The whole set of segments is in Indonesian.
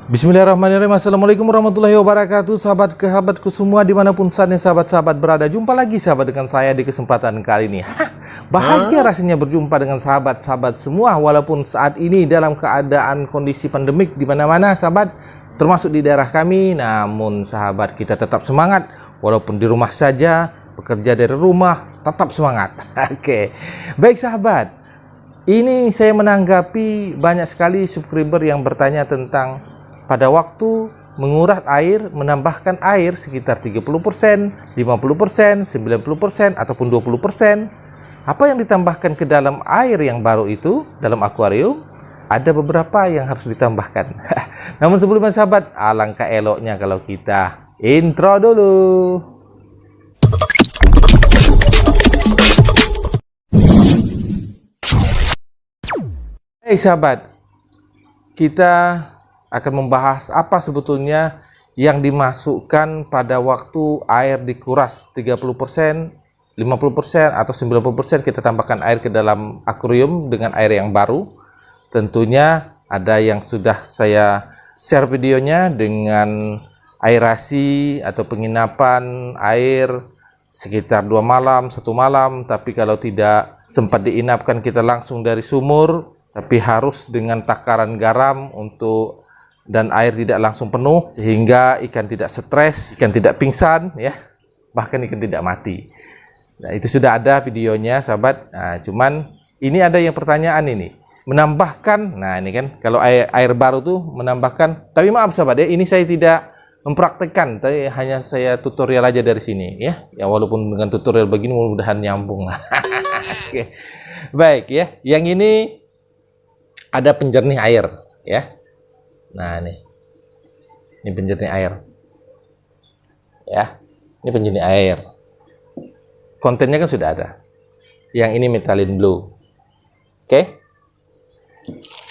Bismillahirrahmanirrahim. Assalamualaikum warahmatullahi wabarakatuh. Sahabatku semua dimanapun saat ini sahabat-sahabat berada. Jumpa lagi sahabat dengan saya di kesempatan kali ini. Bahagia rasanya berjumpa dengan sahabat-sahabat semua. Walaupun saat ini dalam keadaan kondisi pandemik di mana-mana sahabat, termasuk di daerah kami. Namun sahabat, kita tetap semangat. Walaupun di rumah saja, bekerja dari rumah, tetap semangat. Oke. Baik sahabat, ini saya menanggapi banyak sekali subscriber yang bertanya tentang pada waktu menguras air, menambahkan air sekitar 30%, 50%, 90%, ataupun 20%. Apa yang ditambahkan ke dalam air yang baru itu, dalam akuarium, ada beberapa yang harus ditambahkan. Namun sebelumnya sahabat, alangkah eloknya kalau kita intro dulu. Hey sahabat, kita akan membahas apa sebetulnya yang dimasukkan pada waktu air dikuras 30%, 50% atau 90%. Kita tambahkan air ke dalam akuarium dengan air yang baru. Tentunya ada yang sudah saya share videonya dengan aerasi atau penginapan air sekitar 2 malam, 1 malam. Tapi kalau tidak sempat diinapkan, kita langsung dari sumur, tapi harus dengan takaran garam dan air tidak langsung penuh, sehingga ikan tidak stres, ikan tidak pingsan, ya, bahkan ikan tidak mati. Nah, itu sudah ada videonya sahabat. Nah, cuman ini ada yang pertanyaan ini, menambahkan, nah ini kan kalau air baru tuh menambahkan, tapi maaf sahabat ya, ini saya tidak mempraktekkan, tapi hanya saya tutorial aja dari sini, ya. Ya walaupun dengan tutorial begini mudah-mudahan nyambung. Oke. Baik ya, yang ini ada penjernih air, ya. Nah ini penjernih air, ya, ini penjernih air. Kontennya kan sudah ada. Yang ini Methylene Blue, oke.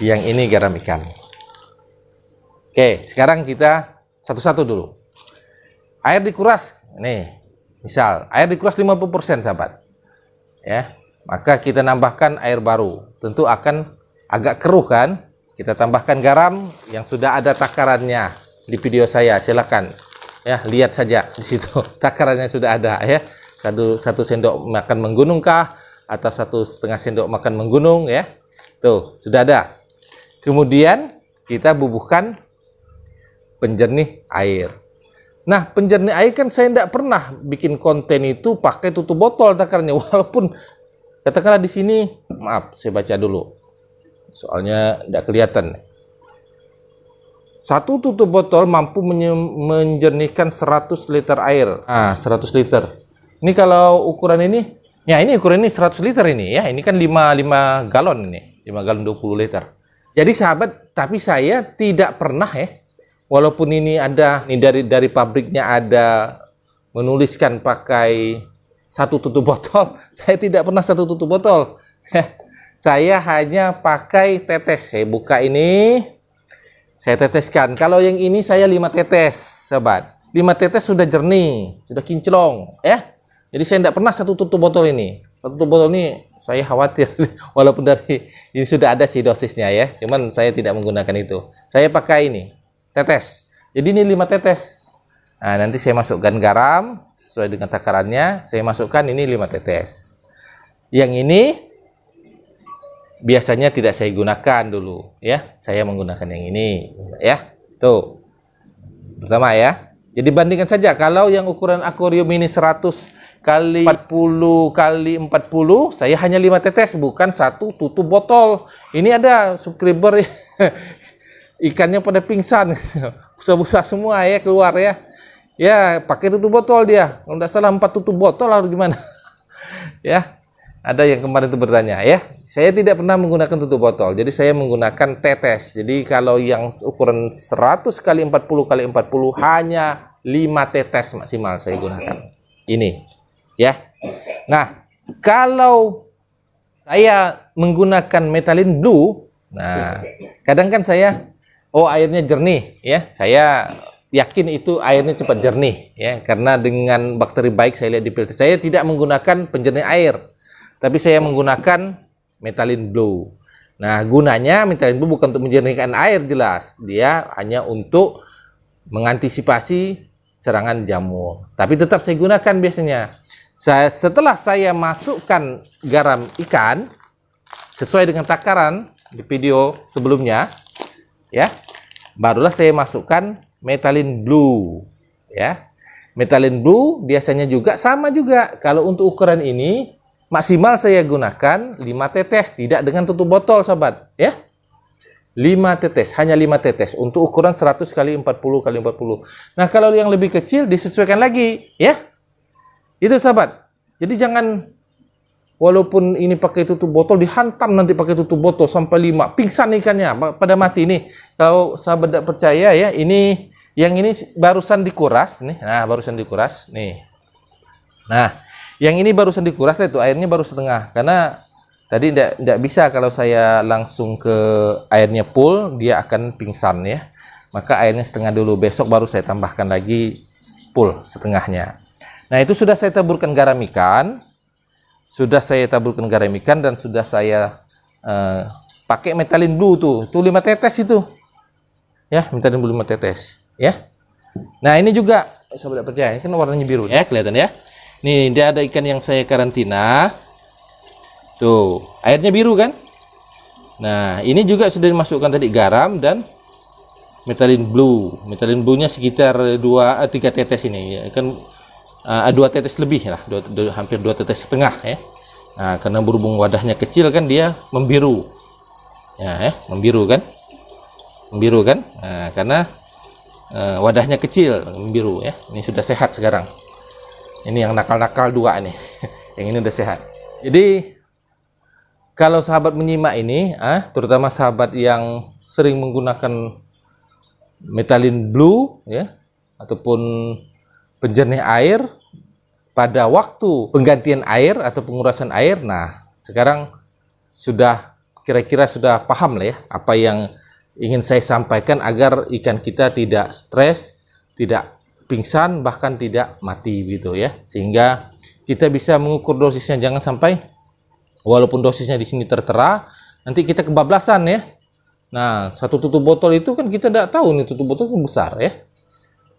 Yang ini garam ikan. Oke, sekarang kita satu-satu dulu. Air dikuras, nih, misal air dikuras 50% sahabat, ya. Maka kita nambahkan air baru, tentu akan agak keruh kan. Kita tambahkan garam yang sudah ada takarannya di video saya, silakan ya, lihat saja di situ takarannya sudah ada ya. Satu sendok makan menggunung kah atau 1,5 sendok makan menggunung, ya, tuh sudah ada. Kemudian kita bubuhkan penjernih air. Nah, penjernih air kan saya tidak pernah bikin konten itu pakai tutup botol takarannya, walaupun katakanlah di sini, maaf saya baca dulu soalnya tidak kelihatan. Satu tutup botol mampu menjernihkan 100 liter air. Nah, 100 liter. Ini kalau ukuran ini, ya ini ukuran ini 100 liter ini ya. Ini kan 5 galon ini. 5 galon 20 liter. Jadi sahabat, tapi saya tidak pernah ya. Walaupun ini ada, ini dari pabriknya ada menuliskan pakai 1 tutup botol, saya tidak pernah 1 tutup botol. Saya hanya pakai tetes. Saya buka ini, saya teteskan. Kalau yang ini saya 5 tetes, sahabat. 5 tetes sudah jernih, sudah kinclong, ya. Jadi saya tidak pernah 1 tutup botol ini. 1 tutup botol ini saya khawatir, walaupun dari ini sudah ada sih dosisnya ya. Cuman saya tidak menggunakan itu. Saya pakai ini, tetes. Jadi ini 5 tetes. Nah, nanti saya masukkan garam sesuai dengan takarannya. Saya masukkan ini 5 tetes. Yang ini biasanya tidak saya gunakan dulu, ya. Saya menggunakan yang ini, ya. Tuh. Pertama ya. Jadi bandingkan saja, kalau yang ukuran akuarium ini 100 kali 40 kali 40, saya hanya 5 tetes, bukan 1 tutup botol. Ini ada subscriber ikannya pada pingsan, busa-busa semua ya keluar ya. Ya, pakai tutup botol dia. Kalau tidak salah 4 tutup botol harus gimana? Ya. Ada yang kemarin itu bertanya ya, saya tidak pernah menggunakan tutup botol, jadi saya menggunakan tetes. Jadi kalau yang ukuran 100 kali 40 kali 40 hanya 5 tetes maksimal saya gunakan. Ini ya. Nah, kalau saya menggunakan Methylene Blue, nah kadang kan saya, airnya jernih ya, saya yakin itu airnya cepat jernih ya, karena dengan bakteri baik saya lihat di filter. Saya tidak menggunakan penjernih air, tapi saya menggunakan Methylene Blue. Nah, gunanya Methylen Blue bukan untuk menjernihkan air, jelas. Dia hanya untuk mengantisipasi serangan jamur. Tapi tetap saya gunakan biasanya. Setelah saya masukkan garam ikan sesuai dengan takaran di video sebelumnya, ya, barulah saya masukkan Methylen Blue, ya. Methylen Blue biasanya juga sama juga. Kalau untuk ukuran ini maksimal saya gunakan 5 tetes, tidak dengan tutup botol, sahabat, ya. 5 tetes, hanya 5 tetes untuk ukuran 100 kali 40 kali 40. Nah, kalau yang lebih kecil disesuaikan lagi, ya. Itu, sahabat. Jadi jangan walaupun ini pakai tutup botol, dihantam nanti pakai tutup botol sampai 5, pingsan ikannya, pada mati nih. Kalau sahabat tidak percaya, ya, ini yang ini barusan dikuras nih. Nah, barusan dikuras nih. Nah, yang ini barusan dikuras, itu airnya baru setengah. Karena tadi tidak bisa kalau saya langsung ke airnya full, dia akan pingsan, ya. Maka airnya setengah dulu, besok baru saya tambahkan lagi full setengahnya. Nah, itu sudah saya taburkan garam ikan. Dan sudah saya pakai Methylen Blue tuh 5 tetes itu. Ya, Methylen Blue 5 tetes, ya. Nah, ini juga sahabat percaya, ini kan warnanya biru, ya, kelihatan, ya. Nih, dia ada ikan yang saya karantina. Tuh, airnya biru kan? Nah, ini juga sudah dimasukkan tadi garam dan Methylen Blue. Methylen Blue-nya sekitar 3 tetes ini, ya. Kan 2 tetes lebih lah, hampir 2 tetes setengah, ya. Nah, karena berhubung wadahnya kecil kan dia membiru. Ya, membiru kan? Membiru kan? Nah, karena wadahnya kecil, membiru, ya. Ini sudah sehat sekarang. Ini yang nakal-nakal 2 nih. Yang ini udah sehat. Jadi kalau sahabat menyimak ini, terutama sahabat yang sering menggunakan Methylen Blue, ya, ataupun penjernih air pada waktu penggantian air atau pengurasan air, nah sekarang sudah kira-kira sudah paham lah, ya, apa yang ingin saya sampaikan agar ikan kita tidak stres, tidak pingsan, bahkan tidak mati gitu, ya. Sehingga kita bisa mengukur dosisnya, jangan sampai walaupun dosisnya di sini tertera, nanti kita kebablasan, ya. Nah, satu tutup botol itu kan kita tidak tahu nih, tutup botol kan besar, ya.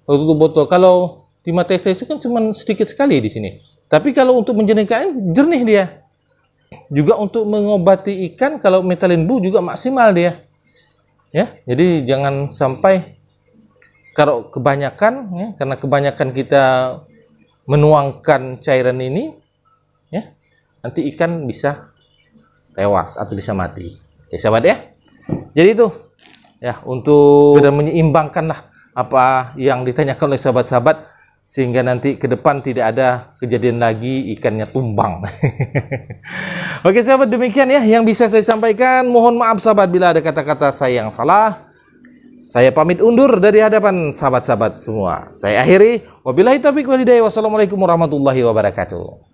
Satu tutup botol kalau 5 tetes itu kan cuma sedikit sekali di sini. Tapi kalau untuk menjernihkan, jernih dia. Juga untuk mengobati ikan, kalau Methylen Blue juga maksimal dia. Ya, jadi jangan sampai kalau kebanyakan, ya, karena kebanyakan kita menuangkan cairan ini, ya, nanti ikan bisa tewas atau bisa mati. Ya, sahabat, ya. Jadi itu, ya, untuk sudah menyeimbangkan lah apa yang ditanyakan oleh sahabat-sahabat, sehingga nanti ke depan tidak ada kejadian lagi ikannya tumbang. Oke, sahabat, demikian, ya, yang bisa saya sampaikan. Mohon maaf sahabat bila ada kata-kata saya yang salah. Saya pamit undur dari hadapan sahabat-sahabat semua. Saya akhiri. Wabillahi taufiq wal hidayah. Wassalamualaikum warahmatullahi wabarakatuh.